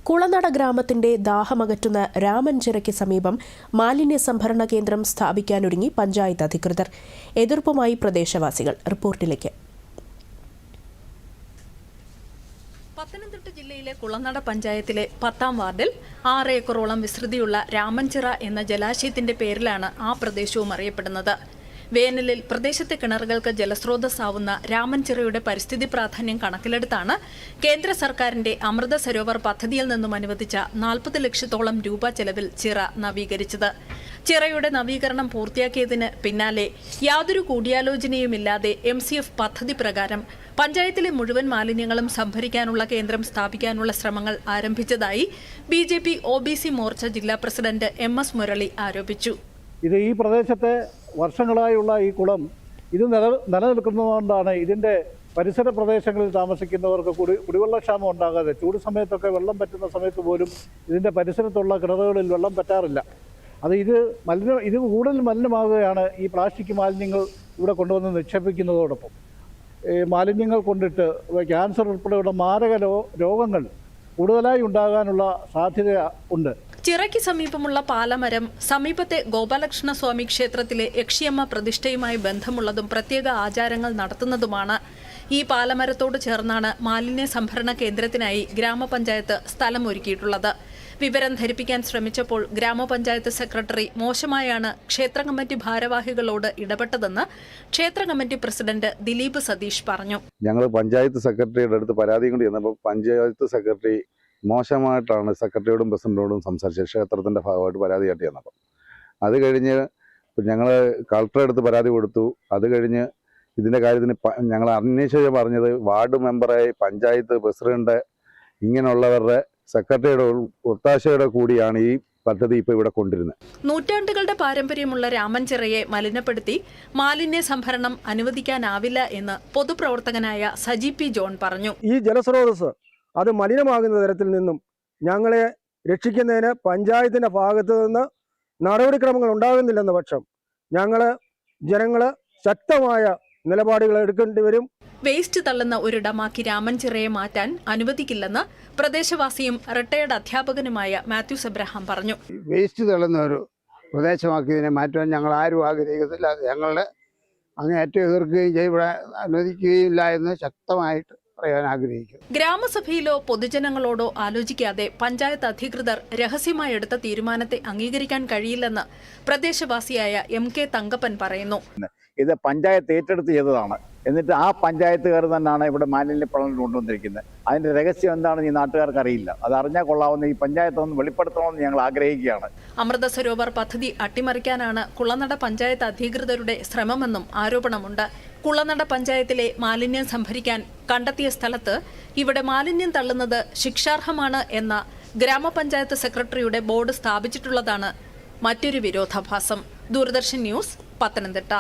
കുളനട ഗ്രാമത്തിന്റെ ദാഹമകറ്റുന്ന രാമൻചിറയ്ക്ക് സമീപം മാലിന്യ സംഭരണ കേന്ദ്രം സ്ഥാപിക്കാനൊരുങ്ങി പഞ്ചായത്ത് അധികൃതർ. എതിർപ്പുമായി പ്രദേശവാസികൾ. റിപ്പോർട്ടിലേക്ക്. പത്തനംതിട്ട ജില്ലയിലെ കുളനട പഞ്ചായത്തിലെ 10ാം വാർഡിൽ 6 ഏക്കറോളം വിസ്തൃതിയുള്ള രാമൻചിറ എന്ന ജലാശയത്തിന്റെ പേരിലാണ് ആ പ്രദേശവും അറിയപ്പെടുന്നത്. വേനലിൽ പ്രദേശത്തെ കിണറുകൾക്ക് ജലസ്രോതസ്സാവുന്ന രാമൻചിറയുടെ പരിസ്ഥിതി പ്രാധാന്യം കണക്കിലെടുത്താണ് കേന്ദ്ര സർക്കാരിന്റെ അമൃത സരോവർ പദ്ധതിയിൽ നിന്നും അനുവദിച്ച 40 ലക്ഷത്തോളം രൂപ ചെലവിൽ ചിറ നവീകരിച്ചത്. ചിറയുടെ നവീകരണം പൂർത്തിയാക്കിയതിന് പിന്നാലെ യാതൊരു കൂടിയാലോചനയുമില്ലാതെ MCF പദ്ധതി പ്രകാരം പഞ്ചായത്തിലെ മുഴുവൻ മാലിന്യങ്ങളും സംഭരിക്കാനുള്ള കേന്ദ്രം സ്ഥാപിക്കാനുള്ള ശ്രമങ്ങൾ ആരംഭിച്ചതായി BJP OBC മോർച്ച ജില്ലാ പ്രസിഡന്റ് MS മുരളി ആരോപിച്ചു. ഇത് ഈ പ്രദേശത്തെ വർഷങ്ങളായുള്ള ഈ കുളം ഇത് നിലനിൽക്കുന്നതുകൊണ്ടാണ് ഇതിൻ്റെ പരിസര പ്രദേശങ്ങളിൽ താമസിക്കുന്നവർക്ക് കുടിവെള്ളക്ഷാമം ഉണ്ടാകാതെ ചൂട് സമയത്തൊക്കെ വെള്ളം പറ്റുന്ന സമയത്ത് പോലും ഇതിൻ്റെ പരിസരത്തുള്ള കിണറുകളിൽ വെള്ളം പറ്റാറില്ല. ഇത് കൂടുതൽ മലിനമാകുകയാണ് ഈ പ്ലാസ്റ്റിക് മാലിന്യങ്ങൾ ഇവിടെ കൊണ്ടുവന്ന് നിക്ഷേപിക്കുന്നതോടൊപ്പം. മാലിന്യങ്ങൾ കൊണ്ടിട്ട് ക്യാൻസർ ഉൾപ്പെടെയുള്ള മാരക രോഗങ്ങൾ കൂടുതലായി ഉണ്ടാകാനുള്ള സാധ്യത ഉണ്ട്. ചിറയ്ക്ക് സമീപമുള്ള പാലമരം സമീപത്തെ ഗോപാലകൃഷ്ണസ്വാമി ക്ഷേത്രത്തിലെ യക്ഷിയമ്മ പ്രതിഷ്ഠയുമായി ബന്ധമുള്ളതും പ്രത്യേക ആചാരങ്ങൾ നടത്തുന്നതുമാണ്. ഈ പാലമരത്തോട് ചേർന്നാണ് മാലിന്യ സംഭരണ കേന്ദ്രത്തിനായി ഗ്രാമപഞ്ചായത്ത് സ്ഥലം ഒരുക്കിയിട്ടുള്ളത്. വിവരം ധരിപ്പിക്കാൻ ശ്രമിച്ചപ്പോൾ ഗ്രാമപഞ്ചായത്ത് സെക്രട്ടറി മോശമായാണ് ക്ഷേത്ര കമ്മിറ്റി ഭാരവാഹികളോട് ഇടപെട്ടതെന്ന് ക്ഷേത്ര കമ്മിറ്റി പ്രസിഡന്റ് ദിലീപ് സതീഷ് പറഞ്ഞു. ഞങ്ങൾ പഞ്ചായത്ത് സെക്രട്ടറിയുടെ അടുത്ത് പരാതി കൊണ്ട് ചെന്നപ്പോൾ പഞ്ചായത്ത് സെക്രട്ടറി മോശമായിട്ടാണ് സെക്രട്ടറിയോടും പ്രസിഡന്റിനോടും സംസാരിച്ചത്. ക്ഷേത്രത്തിൻ്റെ ഭാഗമായിട്ട് പരാതിയായിട്ട് ചെന്നപ്പോൾ അത് കഴിഞ്ഞ് ഞങ്ങൾ കളക്ടറുടെ അടുത്ത് പരാതി കൊടുത്തു. അത് കഴിഞ്ഞ് ഇതിൻ്റെ കാര്യത്തിന് ഞങ്ങൾ അന്വേഷിച്ച് പറഞ്ഞത് വാർഡ് മെമ്പറായി പഞ്ചായത്ത് പ്രസിഡന്റ് ഇങ്ങനെയുള്ളവരുടെ സെക്രട്ടറിയുടെ ഒത്താശയുടെ കൂടിയാണ് ഈ പദ്ധതി ഇപ്പോൾ ഇവിടെ കൊണ്ടിരുന്നത്. നൂറ്റാണ്ടുകളുടെ പാരമ്പര്യമുള്ള രാമൻചിറയെ മലിനപ്പെടുത്തി മാലിന്യ സംഭരണം അനുവദിക്കാനാവില്ല എന്ന് പൊതുപ്രവർത്തകനായ സജി പി ജോൺ പറഞ്ഞു. ഈ ജലസ്രോതസ് അത് മലിനമാകുന്ന തരത്തിൽ നിന്നും ഞങ്ങളെ രക്ഷിക്കുന്നതിന് പഞ്ചായത്തിന്റെ ഭാഗത്തു നിന്ന് നടപടിക്രമങ്ങൾ ഉണ്ടാകുന്നില്ലെന്ന പക്ഷം ജനങ്ങള് ശക്തമായ നിലപാടുകൾ എടുക്കേണ്ടി വരും. വേസ്റ്റ് തള്ളുന്ന ഒരിടമാക്കി രാമൻചിറയെ മാറ്റാൻ അനുവദിക്കില്ലെന്ന് പ്രദേശവാസിയും റിട്ടയർഡ് അധ്യാപകനുമായ മാത്യൂസ് എബ്രഹാം പറഞ്ഞു. വേസ്റ്റ് തള്ളുന്ന ഒരു പ്രദേശമാക്കിയതിനെ മാറ്റാൻ ഞങ്ങൾ ആരും ആഗ്രഹിക്കുന്നില്ല. ഞങ്ങളുടെ അങ്ങേയറ്റം എതിർക്കുകയും ഇവിടെ അനുവദിക്കുകയില്ല എന്ന് ശക്തമായിട്ട് പറയാൻ ആഗ്രഹിക്കുന്നു. ഗ്രാമസഭയിലോ പൊതുജനങ്ങളോടോ ആലോചിക്കാതെ പഞ്ചായത്ത് അധികൃതർ രഹസ്യമായി എടുത്ത തീരുമാനത്തെ അംഗീകരിക്കാൻ കഴിയില്ലെന്ന് പ്രദേശവാസിയായ MK തങ്കപ്പൻ പറയുന്നു. ഇത് പഞ്ചായത്ത് ഏറ്റെടുത്ത് ചെയ്തതാണ്. എന്നിട്ട് ആ പഞ്ചായത്തുകാർ തന്നെയാണ് ഇവിടെ മാലിന്യ പ്രളയം കൊണ്ടുവന്നിരിക്കുന്നത്. അതിൻ്റെ രഹസ്യം എന്താണെന്ന് ഈ നാട്ടുകാർക്ക് അറിയില്ല. അത് അറിഞ്ഞാൽ കൊള്ളാവുന്ന ഈ പഞ്ചായത്ത് ഒന്ന് വെളിപ്പെടുത്തണമെന്ന് ഞങ്ങൾ ആഗ്രഹിക്കുകയാണ്. അമൃത സരോവർ പദ്ധതി അട്ടിമറിക്കാനാണ് കുളനട പഞ്ചായത്ത് അധികൃതരുടെ ശ്രമമെന്നും ആരോപണമുണ്ട്. കുളനട പഞ്ചായത്തിലെ മാലിന്യം സംഭരിക്കാൻ കണ്ടെത്തിയ സ്ഥലത്ത് ഇവിടെ മാലിന്യം തള്ളുന്നത് ശിക്ഷാർഹമാണ് എന്ന ഗ്രാമപഞ്ചായത്ത് സെക്രട്ടറിയുടെ ബോർഡ് സ്ഥാപിച്ചിട്ടുള്ളതാണ് മറ്റൊരു വിരോധാഭാസം. ദൂരദർശൻ ന്യൂസ്, പത്തനംതിട്ട.